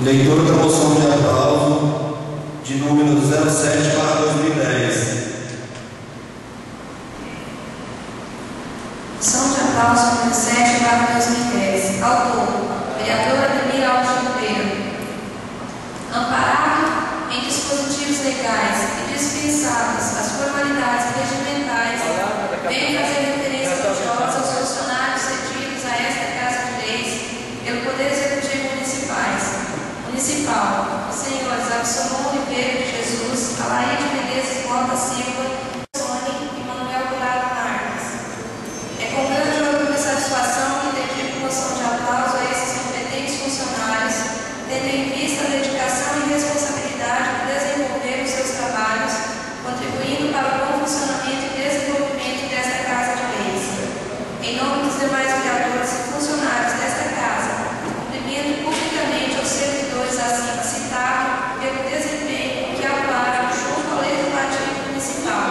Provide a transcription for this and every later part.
Leitura da moção de aplauso de número 07/2010. Moção de aplauso número 7/2010. Autor: vereador Ademir Alves Oliveira. Amparado em dispositivos legais e dispensadas as formalidades regimentais, venho fazer referência elogiosa aos funcionários cedidos a esta Casa de Leis pelo Poder Executivo Municipal, os senhores Absolom Oliveira de Jesus, Alaide Menezes Mota Silva, Sônia e Manuel Dourado Marques. É com grande orgulho e satisfação que dedico moção de aplauso a esses competentes funcionários, tendo em vista a dedicação e responsabilidade de desenvolver os seus trabalhos, contribuindo para o bom funcionamento e desenvolvimento desta Casa de Leis. Em nome dos demais vereadores e funcionários desta Casa, cumprimento publicamente aos servidores acima citados pelo desempenho que atuaram junto ao Legislativo Municipal,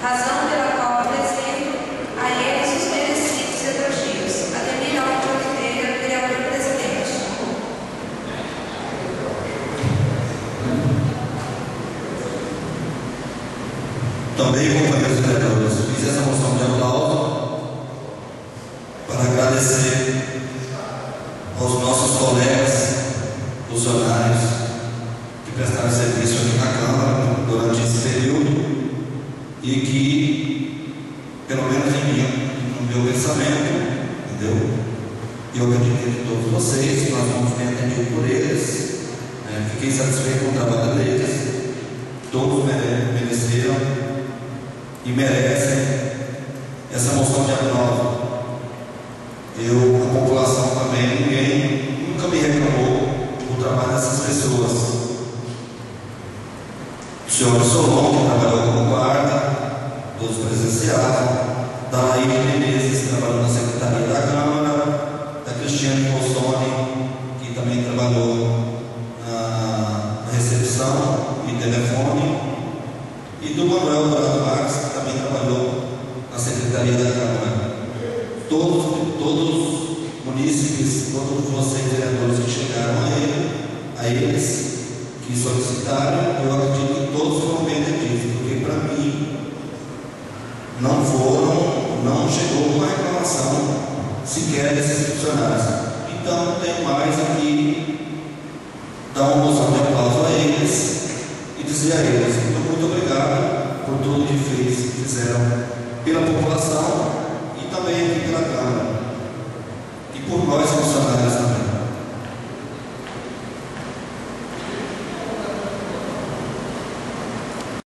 razão pela qual apresento a eles os merecidos elogios. Ademir Alves de Oliveira, vereador presidente. Também, companheiros vereadores, fiz essa moção de aplauso para agradecer aos nossos colegas funcionários que prestaram serviço aqui na Câmara durante esse período e que, pelo menos em mim, no meu pensamento, entendeu? Eu acredito que todos vocês, nós vamos bem atendidos por eles, fiquei satisfeito com o trabalho deles, todos mereceram e merecem essa moção de aplauso. A população também, ninguém nunca me reclamou do trabalho dessas pessoas. O senhor Solon, que trabalhou como guarda, todos presenciados, da Laíde Menezes, que trabalhou na Secretaria da Câmara, da Cristiane Mossoni, que também trabalhou na recepção e telefone, e do Manuel Dourado Marques, que também trabalhou na Secretaria da Câmara. Todos munícipes, todos vocês vereadores que chegaram a eles, que solicitaram, eu acredito que todos foram bem atendidos, porque para mim não chegou uma reclamação sequer desses funcionários. Então tem mais aqui dar uma moção de aplauso a eles e dizer a eles muito obrigado por tudo que fizeram pela população e também aqui pela Câmara e por nós funcionários também.